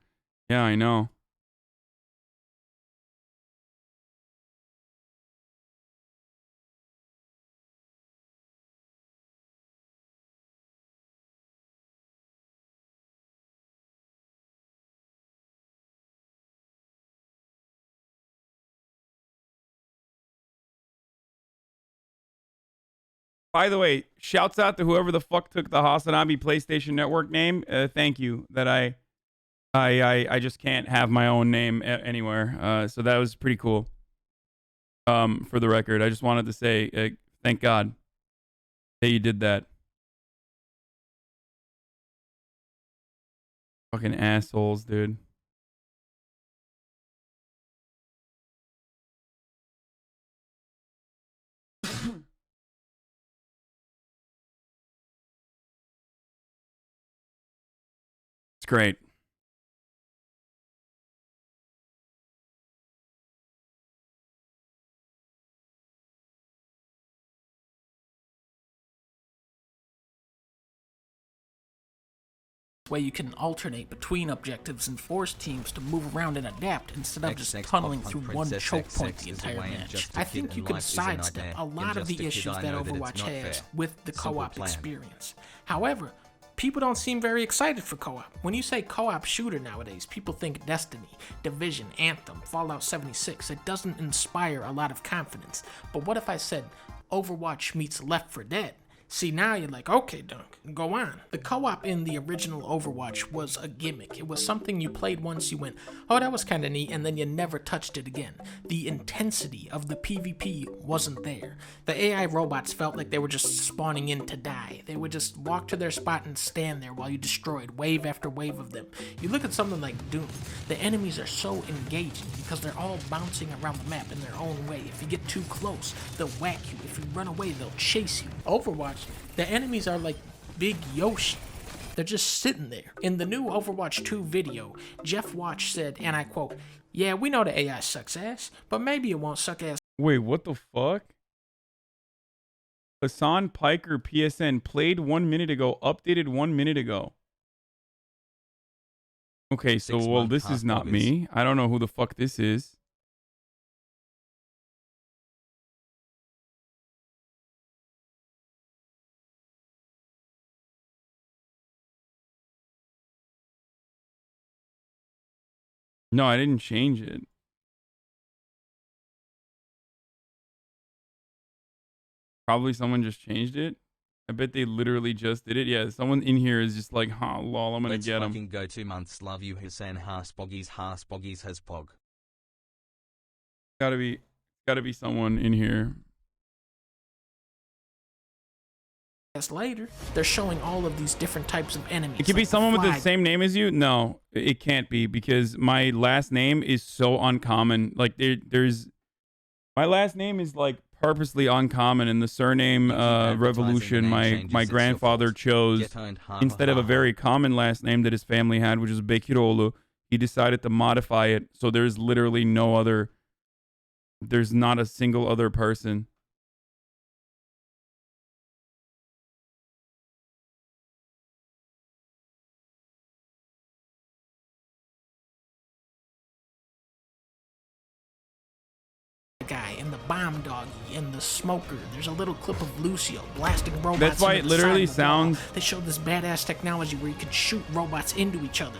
Yeah, I know. By the way, shouts out to whoever the fuck took the Hasanabi PlayStation Network name. Thank you. That I just can't have my own name anywhere. So that was pretty cool. For the record, I just wanted to say thank God that you did that. Fucking assholes, dude. It's great. Way you can alternate between objectives and force teams to move around and adapt instead of just tunneling through one choke point the entire match. I think you can sidestep a lot of the issues that Overwatch has with the co-op experience. However, people don't seem very excited for co-op. When you say co-op shooter nowadays, people think Destiny, Division, Anthem, Fallout 76. It doesn't inspire a lot of confidence. But what if I said Overwatch meets Left 4 Dead? See, now you're like, okay, Dunk, go on. The co-op in the original Overwatch was a gimmick. It was something you played once, you went, oh, that was kind of neat, and then you never touched it again. The intensity of the PvP wasn't there. The AI robots felt like they were just spawning in to die. They would just walk to their spot and stand there while you destroyed wave after wave of them. You look at something like Doom, the enemies are so engaging because they're all bouncing around the map in their own way. If you get too close, they'll whack you. If you run away, they'll chase you. Overwatch, the enemies are like Big Yoshi. They're just sitting there. In the new Overwatch 2 video, Jeff Watch said, and I quote, yeah, we know the AI sucks ass, but maybe it won't suck ass. Wait, what the fuck? Hassan Piker PSN played 1 minute ago, updated 1 minute ago. Okay, so, well, this is not me. I don't know who the fuck this is. No, I didn't change it. Probably someone just changed it. I bet they literally just did it. Yeah, someone in here is just like, huh, lol, I'm gonna get him. Let's fucking go 2 months. Love you, Hussein. Haspoggies has pog. Gotta be someone in here. Later, they're showing all of these different types of enemies. It could be someone with the same name as you. No, it can't be because my last name is so uncommon. Like there's my last name is like purposely uncommon, and the surname Revolution my grandfather chose instead of a very common last name that his family had, which is Bekirolu. He decided to modify it, so there's literally no other. There's not a single other person. Guy and the bomb doggy and the smoker. There's a little clip of Lucio blasting robots. That's why it literally sounds. They showed this badass technology where you can shoot robots into each other.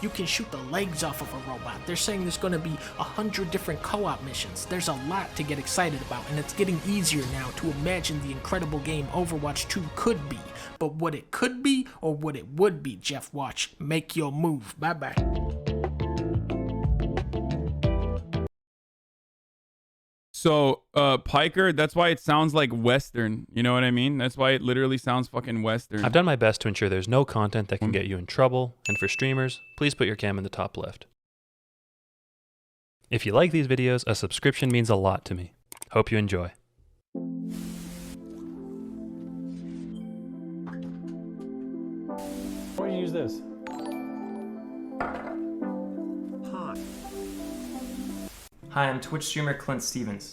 You can shoot the legs off of a robot. They're saying there's going to be 100 different co-op missions. There's a lot to get excited about, and it's getting easier now to imagine the incredible game Overwatch 2 could be. But what it could be or what it would be, Jeff Watch, make your move. Bye-bye. So, Piker, that's why it sounds like Western. You know what I mean? That's why it literally sounds fucking Western. I've done my best to ensure there's no content that can get you in trouble, and for streamers, please put your cam in the top left. If you like these videos, a subscription means a lot to me. Hope you enjoy. Why don't you use this? Hi, I'm Twitch streamer Clint Stevens.